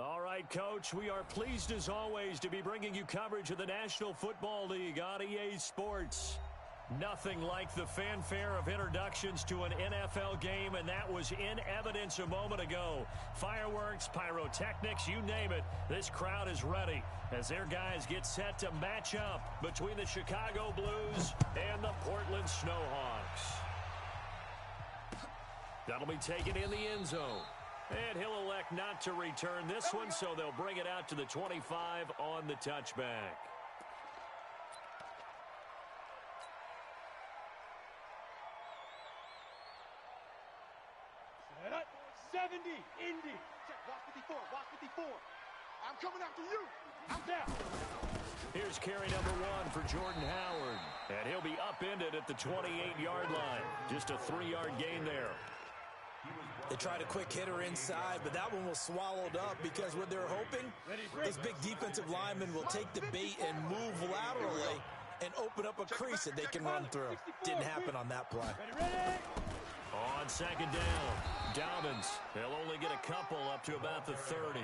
All right, Coach, we are pleased as always to be bringing you coverage of the National Football League on EA Sports. Nothing like the fanfare of introductions to an NFL game, and that was in evidence a moment ago. Fireworks, pyrotechnics, you name it, this crowd is ready as their guys get set to match up between the Chicago Blues and the Portland Snowhawks. That'll be taken in the end zone. And he'll elect not to return this one, so they'll bring it out to the 25 on the touchback. Set up. 70, Indy. Check, walk 54, walk 54. I'm coming after you. I'm down. Here's carry number 1 for Jordan Howard. And he'll be upended at the 28-yard line. Just a 3-yard gain there. They tried a quick hitter inside, but that one was swallowed up because what they're hoping, this big defensive lineman will take the bait and move laterally and open up a crease that they can run through. Didn't happen on that play. On second down, Dobbins. They'll only get a couple up to about the 30.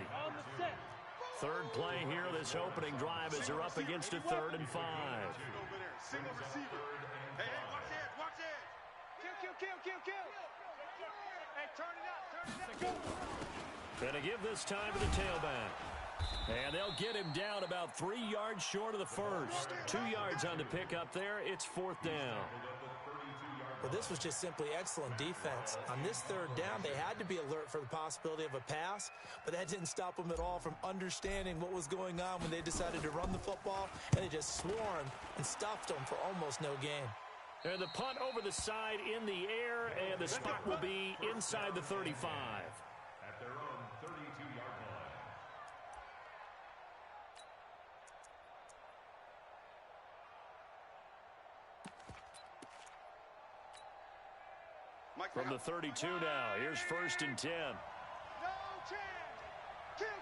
Third play here, this opening drive as they're up against a 3rd and 5. Single receiver. Hey, watch it, watch it. Kill. Hey, turn it up. Gonna give this time to the tailback. And they'll get him down about 3 yards short of the first. 2 yards on the pickup there. It's 4th down. Well, this was just simply excellent defense. On this 3rd down, they had to be alert for the possibility of a pass, but that didn't stop them at all from understanding what was going on when they decided to run the football, and they just swarmed and stuffed them for almost no gain. And the punt over the side in the air, and the spot will be inside the 35. At their own 32-yard line. From the 32 now, here's 1st and 10. No chance. Kill.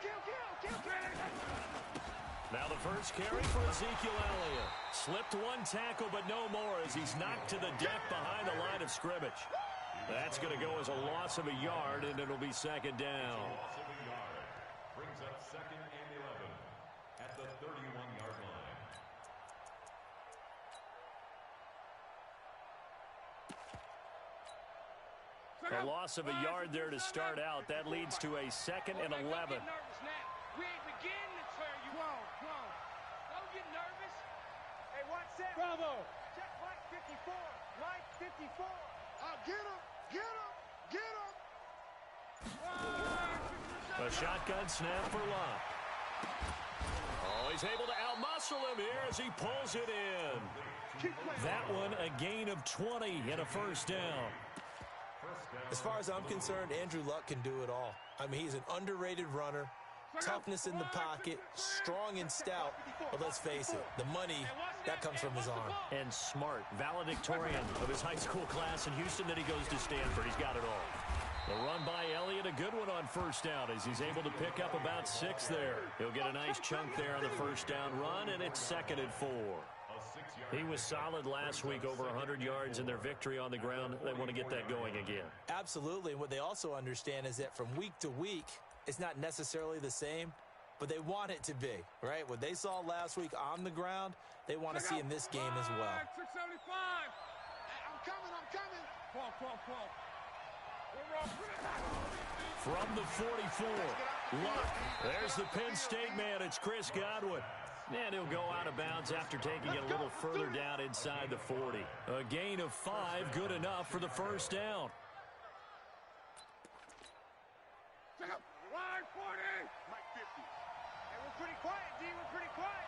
Now the first carry for Ezekiel Elliott. Slipped one tackle, but no more as he's knocked to the deck behind the line of scrimmage. That's going to go as a loss of a yard, and it'll be 2nd down. Loss of a yard. Brings up 2nd and 11 at the 31-yard line. A loss of a yard there to start out. That leads to a 2nd and 11. We ain't beginning to tear you on. Don't get nervous. Hey, watch that. Bravo. Check Mike 54. Mike 54. Get him. A shotgun snap for Locke. Oh, he's able to outmuscle him here as he pulls it in. That one a gain of 20 and a 1st down. As far as I'm concerned, Andrew Luck can do it all. I mean, he's an underrated runner, toughness in the pocket, strong and stout. But let's face it, the money, that comes from his arm. And smart, valedictorian of his high school class in Houston, then he goes to Stanford. He's got it all. The run by Elliott, a good one on 1st down as he's able to pick up about 6 there. He'll get a nice chunk there on the 1st down run, and it's 2nd and 4. He was solid last week, over 100 yards in their victory on the ground. They want to get that going again. Absolutely, and what they also understand is that from week to week, it's not necessarily the same, but they want it to be, right? What they saw last week on the ground, they want to see in this game as well. 675. I'm coming. Pull. From the 44, Luck. There's the Penn State man. It's Chris Godwin. And he'll go out of bounds after taking it a little further down inside the 40. A gain of 5, good enough for the 1st down. Line 40. Mike 50. Hey, we're pretty quiet, D. We're pretty quiet.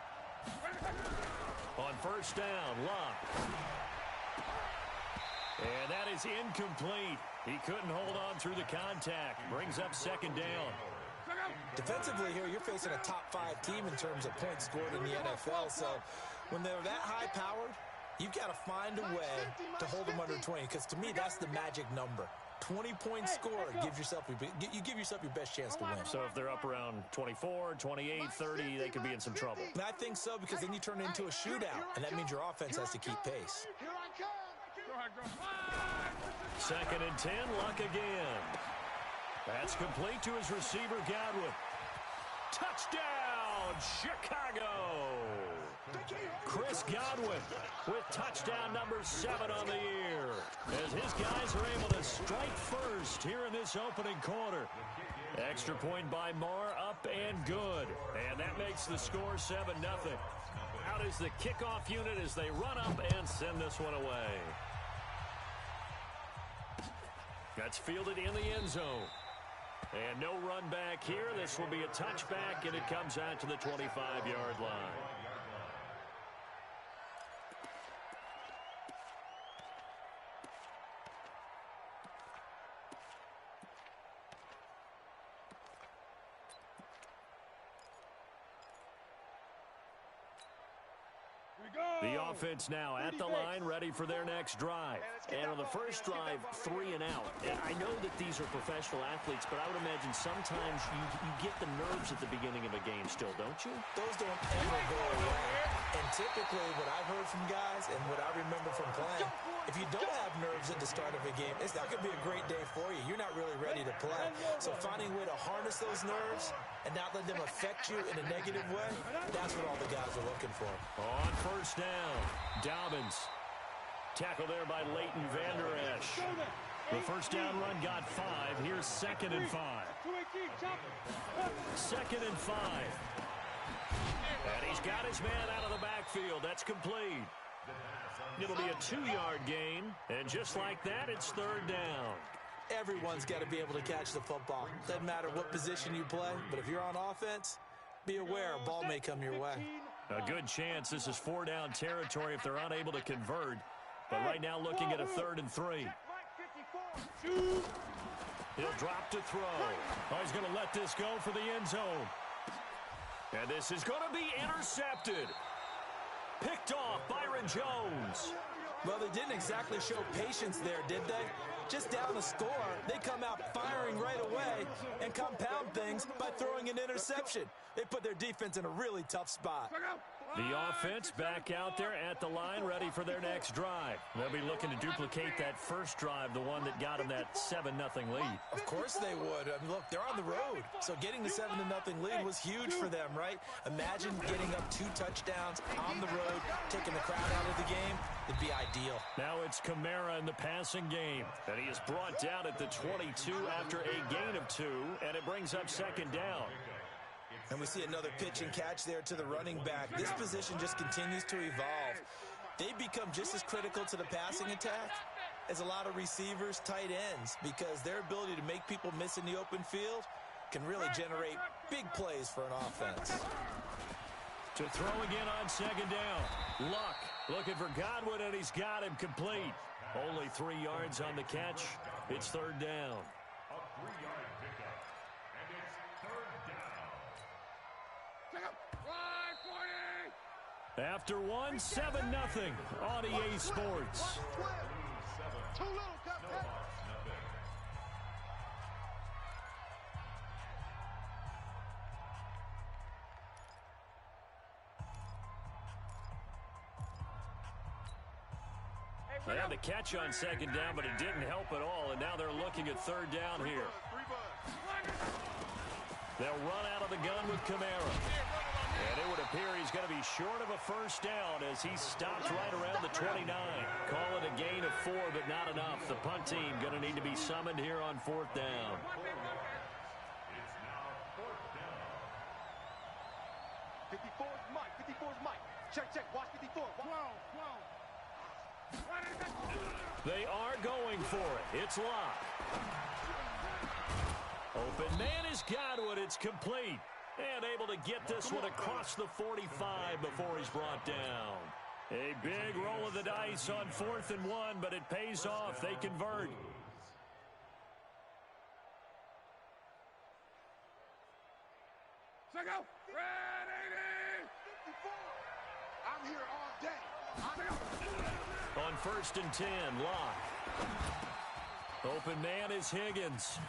On 1st down, Luck. And that is incomplete. He couldn't hold on through the contact. Brings up 2nd down. Defensively here, you're facing a top 5 team in terms of points scored in the NFL. So when they're that high-powered, you've got to find a way to hold them under 20. Because to me, that's the magic number. 20 points scored, you give yourself your best chance to win. So if they're up around 24, 28, 30, they could be in some trouble. And I think so, because then you turn it into a shootout, and that means your offense has to keep pace. 2nd and 10, Luck again. That's complete to his receiver, Godwin. Touchdown, Chicago! Chris Godwin with touchdown number 7 on the year, as his guys are able to strike first here in this opening quarter. Extra point by Marr, up and good. And that makes the score 7-0. Out is the kickoff unit as they run up and send this one away. That's fielded in the end zone. And no run back here. This will be a touchback, and it comes out to the 25-yard line. The offense now at the line, ready for their next drive. And on the first drive, 3 and out. And I know that these are professional athletes, but I would imagine sometimes you get the nerves at the beginning of a game still, don't you? Those don't ever go away. And typically what I've heard from guys and what I remember from playing, if you don't have nerves at the start of a game, it's not going to be a great day for you. You're not really ready to play. So finding a way to harness those nerves and not let them affect you in a negative way, that's what all the guys are looking for. On first down, Dobbins. Tackle there by Leighton Vander Esch. The first down run got 5. Here's 2nd and 5. 2nd and 5. And he's got his man out of the backfield. That's complete. It'll be a 2-yard gain. And just like that, it's 3rd down. Everyone's got to be able to catch the football. Doesn't matter what position you play, but if you're on offense, be aware a ball may come your way. A good chance this is 4-down territory if they're unable to convert. But right now looking at a 3rd and 3. He'll drop to throw. Oh, he's going to let this go for the end zone. And this is going to be intercepted. Picked off Byron Jones. Well, they didn't exactly show patience there, did they? Just down a score, they come out firing right away and compound things by throwing an interception. They put their defense in a really tough spot. The offense back out there at the line, ready for their next drive. They'll be looking to duplicate that first drive, the one that got them that 7-0 lead. Of course they would. I mean, look, they're on the road. So getting the 7-0 lead was huge for them, right? Imagine getting up 2 touchdowns on the road, taking the crowd out of the game. It'd be ideal. Now it's Kamara in the passing game. And he is brought down at the 22 after a gain of 2, and it brings up 2nd down. And we see another pitch and catch there to the running back. This position just continues to evolve. They become just as critical to the passing attack as a lot of receivers, tight ends, because their ability to make people miss in the open field can really generate big plays for an offense. To throw again on 2nd down. Luck looking for Godwin, and he's got him complete. Only 3 yards on the catch. It's 3rd down. A 3-yard pickup, and it's 3rd down. After 1, 7-0 on EA Sports. Too little, They had the catch on 2nd down, but it didn't help at all, and now they're looking at 3rd down here. They'll run out of the gun with Kamara. And it would appear he's going to be short of a first down as he stopped right around the 29. Call it a gain of 4, but not enough. The punt team going to need to be summoned here on 4th down. It's now 4th down. 54's Mike. 54's Mike. Check. Watch 54. They are going for it. It's Locke. Open man is Godwin. It's complete. And able to get this one across the 45 before he's brought down. A big roll of the dice on 4th and 1, but it pays off. They convert. I'm here all day. On 1st and 10, Locke. Open man is Higgins.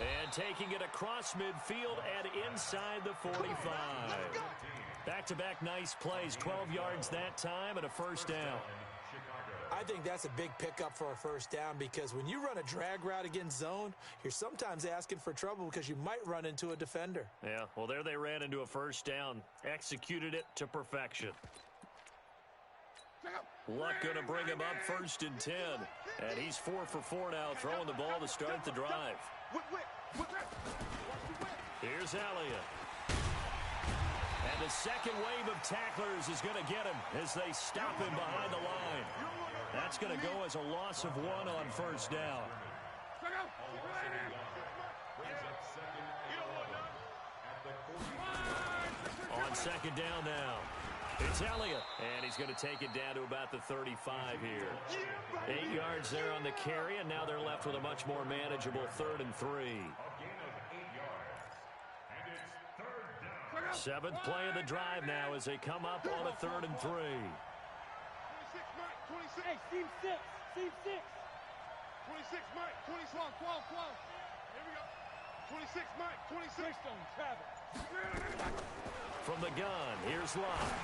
And taking it across midfield and inside the 45. Back-to-back nice plays, 12 yards that time and a first down. I think that's a big pickup for a first down because when you run a drag route against zone, you're sometimes asking for trouble because you might run into a defender. Yeah, well, there they ran into a first down. Executed it to perfection. Luck going to bring him up 1st and 10. And he's 4 for 4 now, throwing the ball to start the drive. Here's Elliott. And the second wave of tacklers is going to get him as they stop him behind the line. That's going to go as a loss of 1 on first down. On second down now. It's Elliott, and he's going to take it down to about the 35 here. 8 yards there on the carry, and now they're left with a much more manageable 3rd and 3. 7th play of the drive now as they come up on a 3rd and 3. 26, Mike, 26. Hey, seam 6, seam 6. 26, Mike, 26, 12. Here we go. 26, Mike, 26. Travis. From the gun, here's Locke.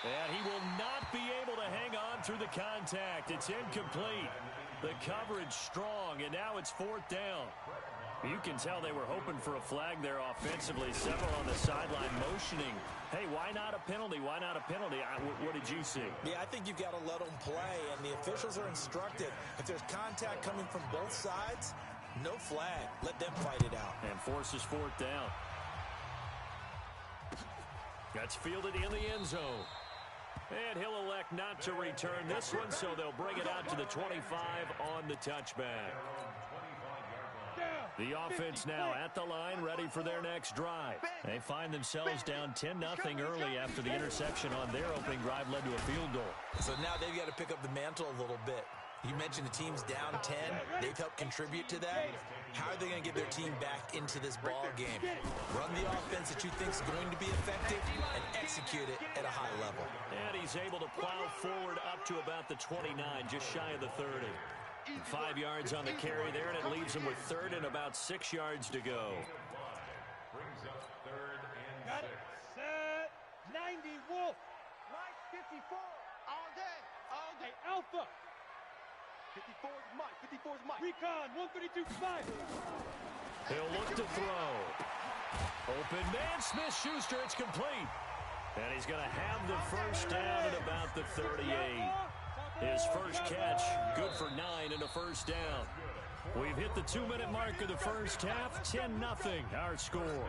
And he will not be able to hang on through the contact. It's incomplete. The coverage strong, and now it's 4th down. You can tell they were hoping for a flag there offensively. Several on the sideline motioning. Hey, why not a penalty? Why not a penalty? What did you see? Yeah, I think you've got to let them play, and the officials are instructed. If there's contact coming from both sides, no flag. Let them fight it out. And forces 4th down. That's fielded in the end zone. And he'll elect not to return this one, so they'll bring it out to the 25 on the touchback. The offense now at the line, ready for their next drive. They find themselves down 10-0 early after the interception on their opening drive led to a field goal. So now they've got to pick up the mantle a little bit. You mentioned the team's down 10. They've helped contribute to that. How are they going to get their team back into this ball game? Run the offense that you think is going to be effective and execute it at a high level. And he's able to plow forward up to about the 29, just shy of the 30. 5 yards on the carry there, and it leaves them with 3rd and about 6 yards to go. Brings up 3rd and 6. Got it. Set. 90, Wolf. Mike, 54. All day. All day. Hey, Alpha. 54 is Mike. 54 is Mike. Recon, 132, 5. He'll look to throw. Open man, Smith-Schuster, it's complete. And he's going to have the first down at about the 38. His first catch, good for 9 and a first down. We've hit the 2-minute mark of the first half, 10-0 our score.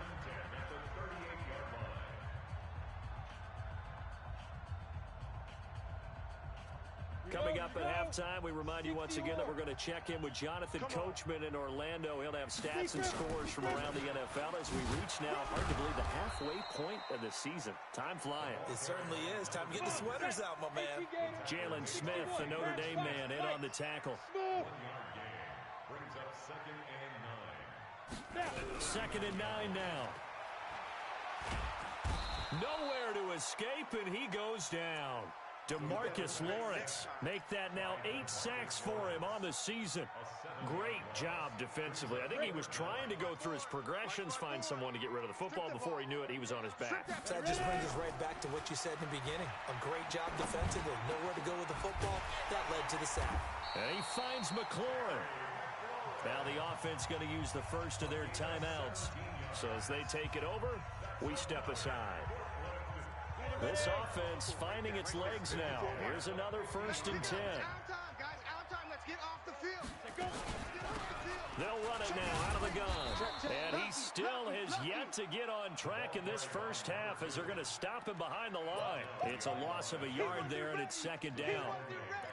Coming up at halftime, we remind you once again that we're going to check in with Jonathan Coachman in Orlando. He'll have stats and scores from around the NFL as we reach now, hard to believe, the halfway point of the season. Time flying. It certainly is. Time to get the sweaters out, my man. Jalen Smith, the Notre Dame man, in on the tackle. 1-yard gain. Brings up 2nd and 9. 2nd and 9 now. Nowhere to escape, and he goes down. DeMarcus Lawrence make that now 8 sacks for him on the season. Great job defensively. I think he was trying to go through his progressions, find someone to get rid of the football. Before he knew it, he was on his back. So that just brings us right back to what you said in the beginning. A great job defensively. Nowhere to go with the football. That led to the sack. And he finds McLaurin. Now the offense going to use the first of their timeouts. So as they take it over, we step aside. This offense finding its legs now. Here's another 1st and 10. Out time, guys. Out time. Let's get off the field. They'll run it now out of the gun. And he still has yet to get on track in this first half as they're going to stop him behind the line. It's a loss of a yard there, and it's 2nd down.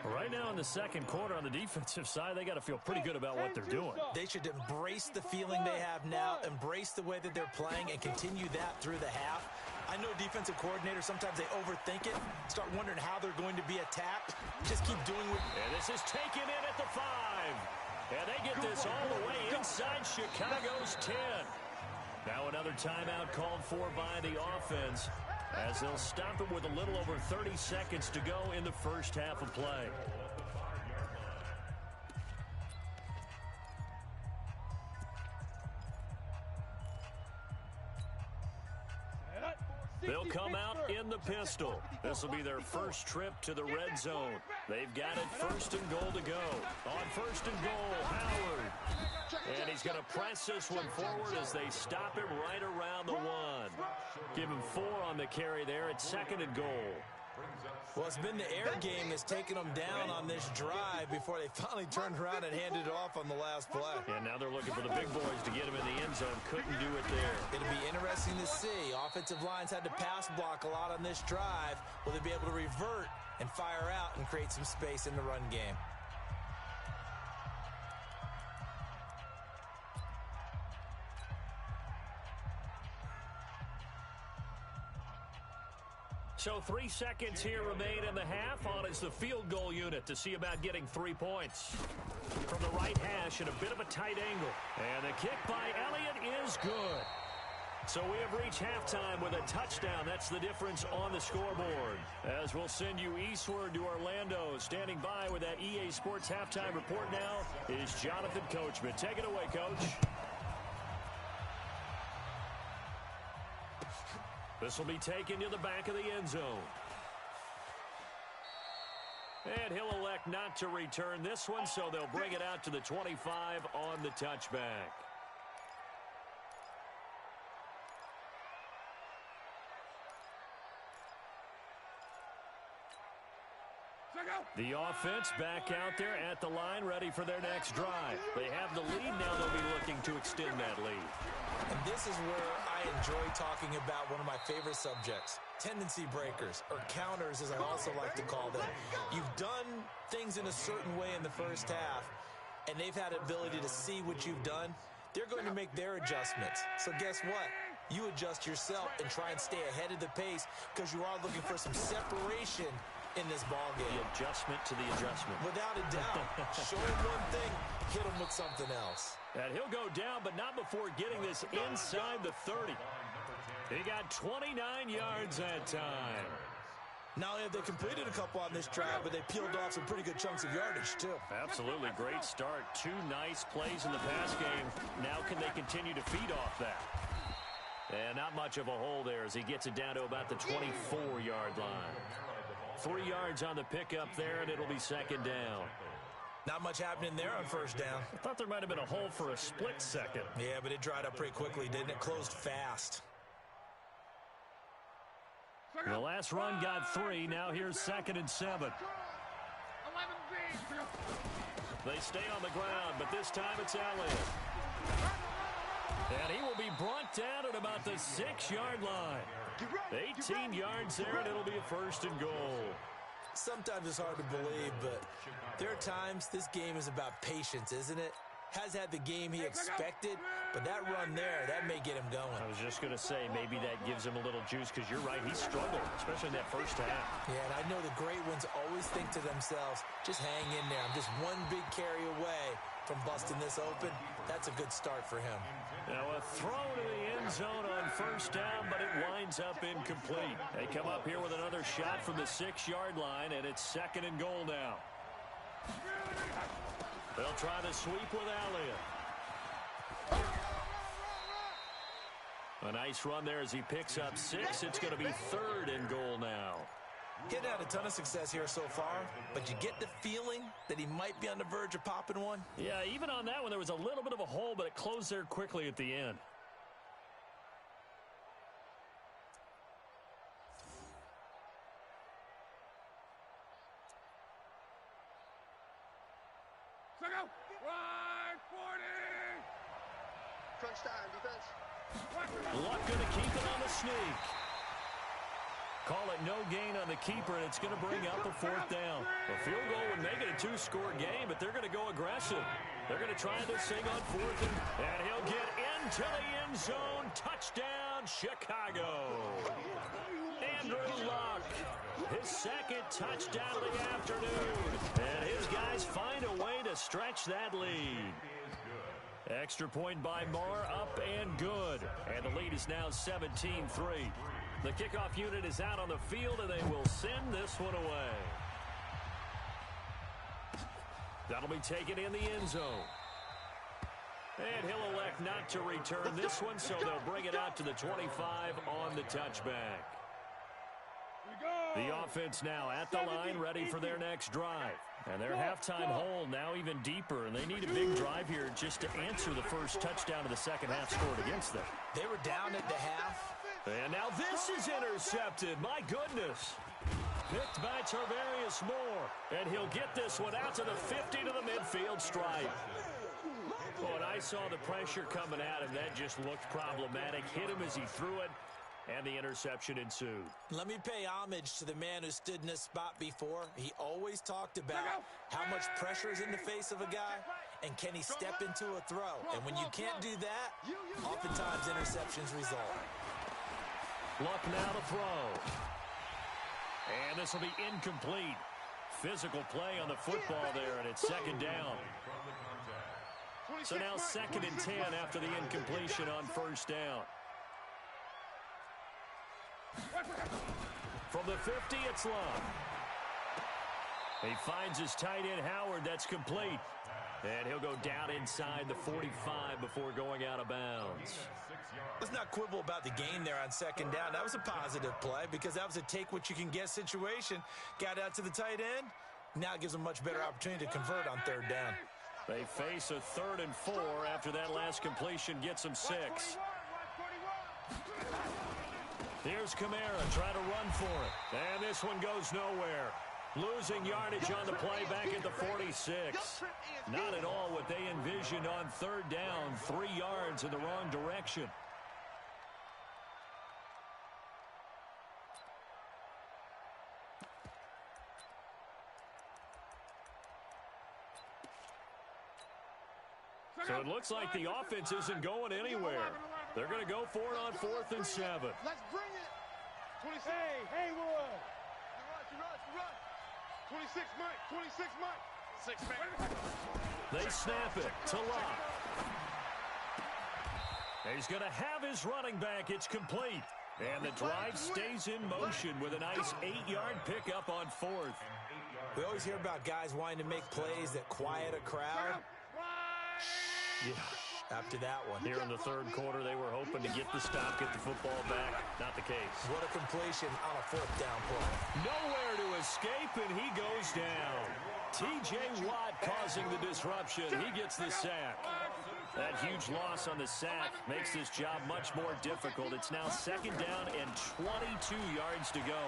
Right now in the second quarter on the defensive side, they got to feel pretty good about what they're doing. They should embrace the feeling they have now, embrace the way that they're playing, and continue that through the half. I know defensive coordinators, sometimes they overthink it, start wondering how they're going to be attacked. Just keep doing what... And this is taken in at the 5. And they get this all the way inside Chicago's 10. Now another timeout called for by the offense as they'll stop it with a little over 30 seconds to go in the first half of play. They'll come out in the pistol. This will be their first trip to the red zone. They've got it first and goal to go. On first and goal, Howard. And he's going to press this one forward as they stop him right around the 1. Give him 4 on the carry there at second and goal. Well, it's been the air game that's taken them down on this drive before they finally turned around and handed it off on the last play. And now they're looking for the big boys to get him in the end zone. Couldn't do it there. It'll be interesting to see. Offensive lines had to pass block a lot on this drive. Will they be able to revert and fire out and create some space in the run game? So 3 seconds here remain in the half. On is the field goal unit to see about getting 3 points. From the right hash at a bit of a tight angle. And the kick by Elliott is good. So we have reached halftime with a touchdown. That's the difference on the scoreboard. As we'll send you eastward to Orlando. Standing by with that EA Sports halftime report now is Jonathan Coachman. Take it away, Coach. This will be taken to the back of the end zone. And he'll elect not to return this one, so they'll bring it out to the 25 on the touchback. The offense back out there at the line, ready for their next drive. They have the lead now. They'll be looking to extend that lead. And this is where I enjoy talking about one of my favorite subjects, tendency breakers, or counters as I also like to call them. You've done things in a certain way in the first half, and they've had the ability to see what you've done. They're going to make their adjustments. So guess what? You adjust yourself and try and stay ahead of the pace because you are looking for some separation in this ball game. The adjustment to the adjustment. Without a doubt. Show him one thing, hit him with something else. And he'll go down, but not before getting this inside the 30. He got 29 yards that time. Not only have they completed a couple on this drive, but they peeled off some pretty good chunks of yardage, too. Absolutely. Great start. 2 nice plays in the pass game. Now can they continue to feed off that? And not much of a hole there as he gets it down to about the 24-yard line. 3 yards on the pickup there, and it'll be second down. Not much happening there on first down. I thought there might have been a hole for a split second. Yeah, but it dried up pretty quickly, didn't it? Closed fast. The last run got 3. Now here's 2nd and 7. They stay on the ground, but this time it's Elliott. And he will be brought down at about the 6-yard line. 18 yards there, and it'll be a first and goal. Sometimes it's hard to believe, but there are times this game is about patience, isn't it? Has had the game he expected, but that run there, that may get him going. I was just going to say, maybe that gives him a little juice, because you're right, he struggled, especially in that first half. Yeah, and I know the great ones always think to themselves, just hang in there. I'm just one big carry away from busting this open. That's a good start for him. Now a throw to the end zone on first down, but it winds up incomplete. They come up here with another shot from the 6-yard line, and it's 2nd and goal now. They'll try to sweep with Elliott. A nice run there as he picks up 6. It's going to be 3rd and goal now. He hadn't had a ton of success here so far, but you get the feeling that he might be on the verge of popping one. Yeah, even on that one, there was a little bit of a hole, but it closed there quickly at the end. Crunch time, defense. Luck going to keep it on the sneak. Call it no gain on the keeper, and it's going to bring out the 4th down. A field goal would make it a 2-score game, but they're going to go aggressive. They're going to try this thing on 4th, and he'll get into the end zone. Touchdown, Chicago. Andrew Luck, his 2nd touchdown of the afternoon. And his guys find a way to stretch that lead. Extra point by Marr, up and good. And the lead is now 17-3. The kickoff unit is out on the field, and they will send this one away. That'll be taken in the end zone. And he'll elect not to return this one, so they'll bring it out to the 25 on the touchback. The offense now at the line, ready for their next drive. And their halftime hole now even deeper, and they need a big drive here just to answer the first touchdown of the second half scored against them. They were down at the half. And now this is intercepted. My goodness. Picked by Tarvarius Moore. And he'll get this one out to the 50 to the midfield stripe. Oh, and I saw the pressure coming at him. That just looked problematic. Hit him as he threw it, and the interception ensued. Let me pay homage to the man who stood in this spot before. He always talked about how much pressure is in the face of a guy, and can he step into a throw. And when you can't do that, oftentimes interceptions result. Luck now to throw. And this will be incomplete. Physical play on the football there, and it's second down. So now 2nd and 10 after the incompletion on first down. From the 50, it's Love. He finds his tight end, Howard. That's complete. And he'll go down inside the 45 before going out of bounds. Let's not quibble about the gain there on second down. That was a positive play because that was a take-what-you-can-get situation. Got out to the tight end. Now it gives them a much better opportunity to convert on third down. They face a 3rd and 4 after that last completion gets them 6. Here's Kamara trying to run for it. And this one goes nowhere. Losing yardage on the play back at the 46. Not at all what they envisioned on third down. 3 yards in the wrong direction. So it looks like the offense isn't going anywhere. They're going to go for it on 4th and 7. Let's bring it. 26. Hey, Haywood. Rush. 26, Mike. 26, Mike. 6 man. They snap it to Locke. He's going to have his running back. It's complete. And the drive stays in motion with a nice 8-yard pickup on 4th. We always hear about guys wanting to make plays that quiet a crowd. Yeah, after that one. Here in the 3rd quarter, they were hoping to get the stop, get the football back. Not the case. What a completion on a 4th down play. Nowhere to escape, and he goes down. T.J. Watt causing the disruption. He gets the sack. That huge loss on the sack makes this job much more difficult. It's now 2nd down and 22 yards to go.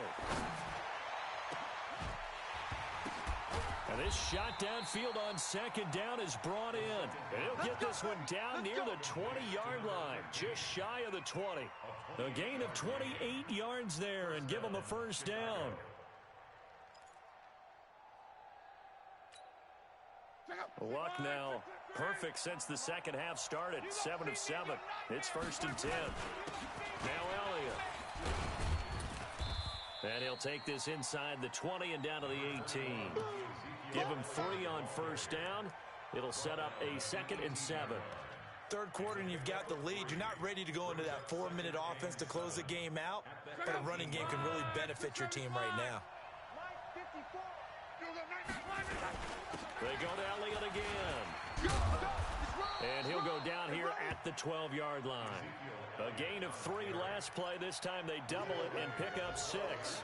And this shot downfield on 2nd down is brought in. And he'll get this one down near the 20-yard line, just shy of the 20. A gain of 28 yards there and give him a 1st down. Luck now perfect since the second half started. 7 of 7. It's 1st and 10. Now Elliott. And he'll take this inside the 20 and down to the 18. Give him 3 on 1st down. It'll set up a 2nd and 7. 3rd quarter and you've got the lead. You're not ready to go into that 4-minute offense to close the game out, but a running game can really benefit your team right now. They go to Elliott again. And he'll go down here at the 12-yard line. A gain of 3 last play. This time they double it and pick up 6.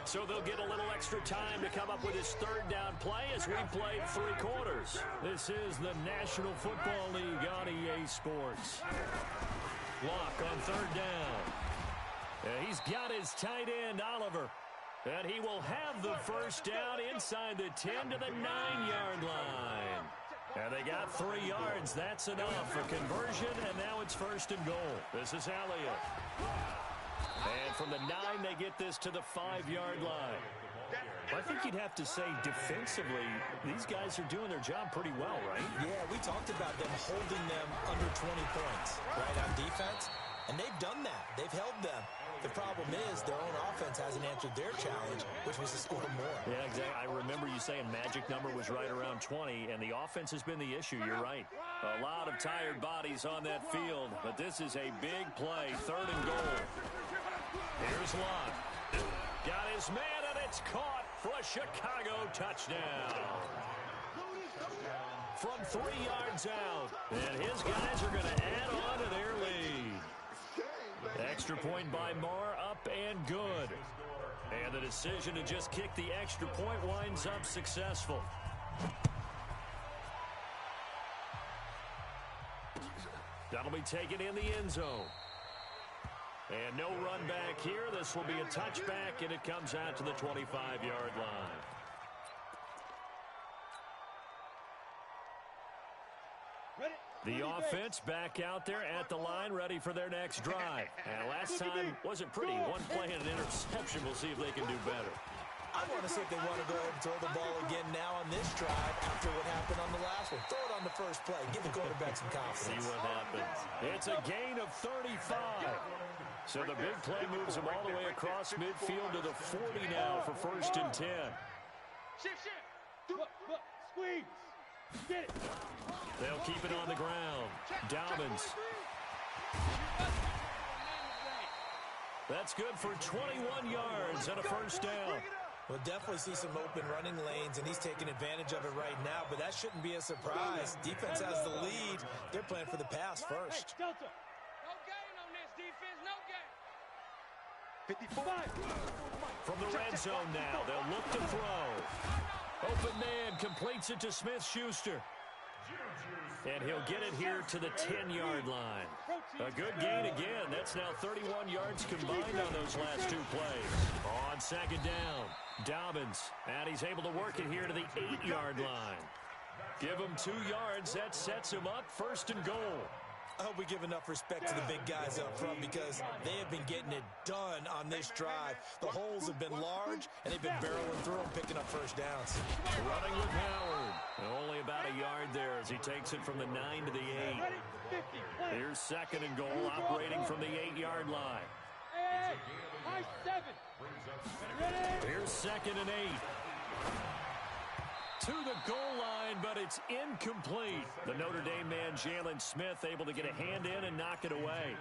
So they'll get a little extra time to come up with his 3rd down play as we played 3 quarters. This is the National Football League on EA Sports. Lock on 3rd down. And he's got his tight end, Oliver. And he will have the 1st down inside the 10 to the 9-yard line. And they got 3 yards. That's enough for conversion, and now it's 1st and goal. This is Elliott. And from the 9, they get this to the 5-yard line. I think you'd have to say defensively, these guys are doing their job pretty well, right? Yeah, we talked about them holding them under 20 points, right, on defense. And they've done that. They've held them. The problem is their own offense hasn't answered their challenge, which was to score more. Yeah, exactly. I remember you saying magic number was right around 20, and the offense has been the issue. You're right. A lot of tired bodies on that field, but this is a big play, 3rd and goal. Here's Lott. Got his man, and it's caught for a Chicago touchdown. from 3 yards out. And his guys are going to add on to their lead. Extra point by Marr, up and good. And the decision to just kick the extra point winds up successful. That'll be taken in the end zone. And no run back here. This will be a touchback, and it comes out to the 25-yard line. The offense back out there at the line, ready for their next drive. And last time wasn't pretty. One play and an interception. We'll see if they can do better. I want to see if they want to go ahead and throw the ball again now on this drive after what happened on the last one. Throw it on the first play. Give the quarterback some confidence. See what happens. It's a gain of 35. So the big play moves them all the way across midfield to the 40 now for 1st and 10. Shift. Squeeze. Get it. They'll keep it on the ground. Dobbins. That's good for 21 yards and a 1st down. We'll definitely see some open running lanes, and he's taking advantage of it right now, but that shouldn't be a surprise. Defense has the lead. They're playing for the pass first. No gain on this defense, no gain. 55. From the red zone now, they'll look to throw. Open man completes it to Smith-Schuster. And he'll get it here to the 10-yard line. A good gain again. That's now 31 yards combined on those last 2 plays. On 2nd down, Dobbins. And he's able to work it here to the 8-yard line. Give him 2 yards. That sets him up 1st and goal. I hope we give enough respect to the big guys up front because they have been getting it done on this drive. The holes have been large, and they've been barreling through them, picking up 1st downs. Running with Howard. Only about a yard there as he takes it from the 9 to the 8. Here's 2nd and goal, operating from the 8-yard line. High 7. Here's 2nd and 8. To the goal line, but it's incomplete. The Notre Dame man, Jalen Smith, able to get a hand in and knock it away.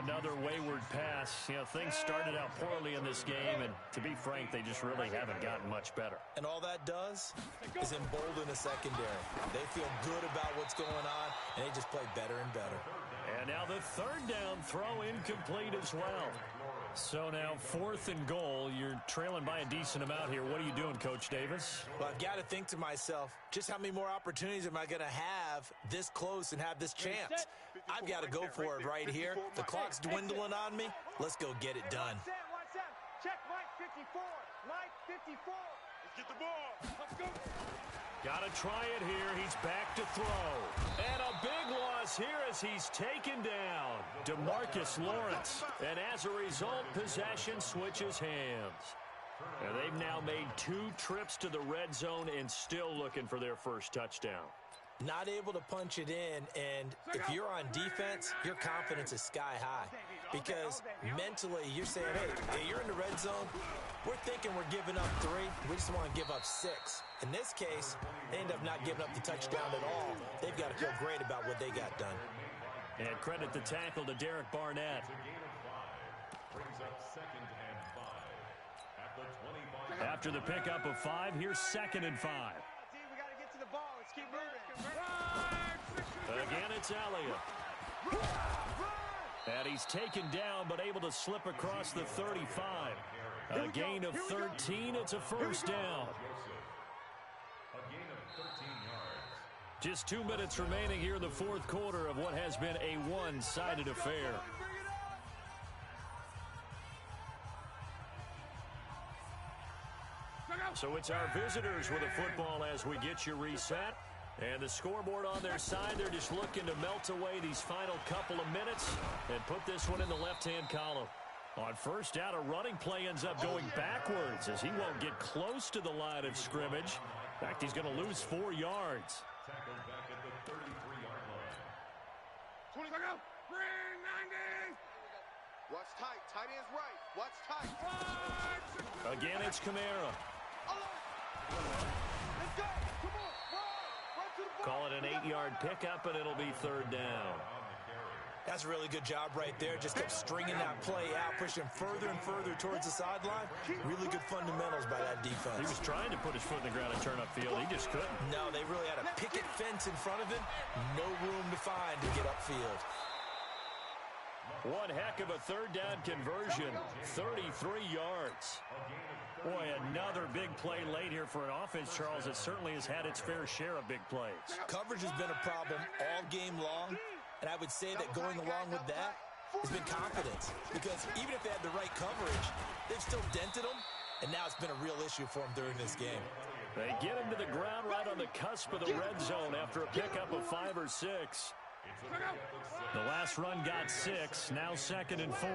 Another wayward pass. You know, things started out poorly in this game, and to be frank, they just really haven't gotten much better. And all that does is embolden the secondary. They feel good about what's going on, and they just play better and better. And now the 3rd down throw incomplete as well. So now 4th and goal. You're trailing by a decent amount here. What are you doing, Coach Davis? Well, I've got to think to myself, just how many more opportunities am I going to have this close and have this chance? I've got to go for it right here. The clock's dwindling on me. Let's go get it done. Check Mike 54. Mike 54. Let's get the ball. Let's go. Got to try it here. He's back to throw. And a big loss here as he's taken down. DeMarcus Lawrence. And as a result, possession switches hands. And they've now made 2 trips to the red zone and still looking for their first touchdown. Not able to punch it in, and if you're on defense, your confidence is sky high. Because mentally, you're saying, hey, you're in the red zone. We're thinking we're giving up 3. We just want to give up 6. In this case, they end up not giving up the touchdown at all. They've got to feel great about what they got done. And credit the tackle to Derek Barnett. After the pickup of 5, here's 2nd and 5. We got to get to the ball. Let's keep moving. Again, it's Elliott. And he's taken down, but able to slip across the 35. A gain of 13. It's a 1st down. Just 2 minutes remaining here in the 4th quarter of what has been a one-sided affair. So it's our visitors with a football as we get you reset. And the scoreboard on their side, they're just looking to melt away these final couple of minutes and put this one in the left-hand column. On 1st down, a running play ends up going backwards as he won't get close to the line of scrimmage. In fact, he's going to lose 4 yards. Tackled back at the 33-yard line. 20, go. Bring 90. Watch tight. Tight ends right. Watch tight. Again, it's Kamara. Let's go. Come on. Run to the ball. Call it an 8-yard pickup, and it'll be 3rd down. That's a really good job right there. Just kept stringing that play out, pushing further and further towards the sideline. Really good fundamentals by that defense. He was trying to put his foot in the ground and turn upfield. He just couldn't. No, they really had a picket fence in front of him. No room to find to get upfield. One heck of a third down conversion, 33 yards. Boy, another big play late here for an offense, Charles, that certainly has had its fair share of big plays. Coverage has been a problem all game long, and I would say that going along with that has been confidence. Because even if they had the right coverage, they've still dented them, and now it's been a real issue for them during this game. They get him to the ground right on the cusp of the red zone after a pickup of 5 or 6. The last run got 6, now 2nd and 4.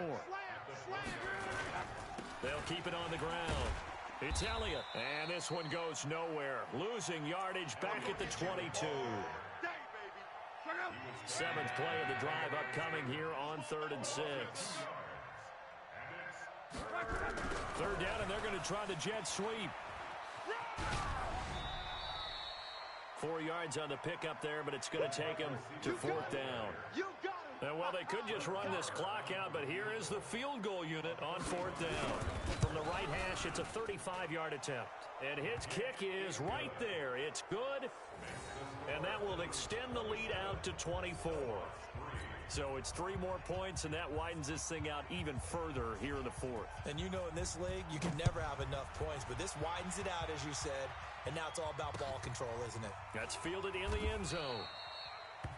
They'll keep it on the ground. It's Elliott, and this one goes nowhere. Losing yardage back at the 22. 7th play of the drive upcoming here on 3rd and 6. 3rd down, and they're going to try the jet sweep. 4 yards on the pickup there, but it's going to take him to 4th down. And, well, they could just run this clock out, but here is the field goal unit on 4th down. From the right hash, it's a 35-yard attempt. And his kick is right there. It's good, and that will extend the lead out to 24. So it's 3 more points, and that widens this thing out even further here in the 4th. And you know in this league, you can never have enough points, but this widens it out, as you said, and now it's all about ball control, isn't it? That's fielded in the end zone.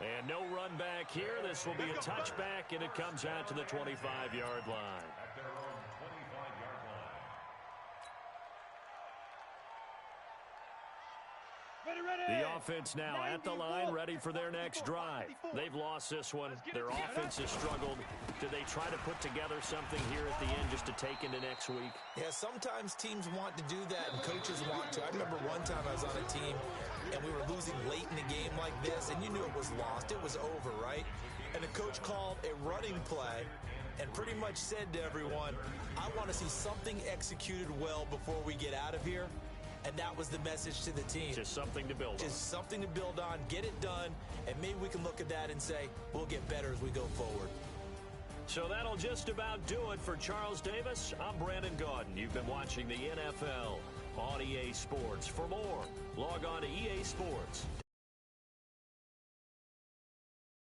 And no run back here. This will be a touchback, and it comes out to the 25-yard line. At their own 25-yard line. The offense now at the line, ready for their next drive. They've lost this one. Their offense has struggled. Do they try to put together something here at the end just to take into next week? Yeah, sometimes teams want to do that, and coaches want to. I remember one time I was on a team, and we were losing late in a game like this, and you knew it was lost. It was over, right? And the coach called a running play and pretty much said to everyone, I want to see something executed well before we get out of here. And that was the message to the team. Just something to build on. Just something to build on, get it done, and maybe we can look at that and say, we'll get better as we go forward. So that'll just about do it for Charles Davis. I'm Brandon Gaudin. You've been watching the NFL on EA Sports. For more, log on to EA Sports.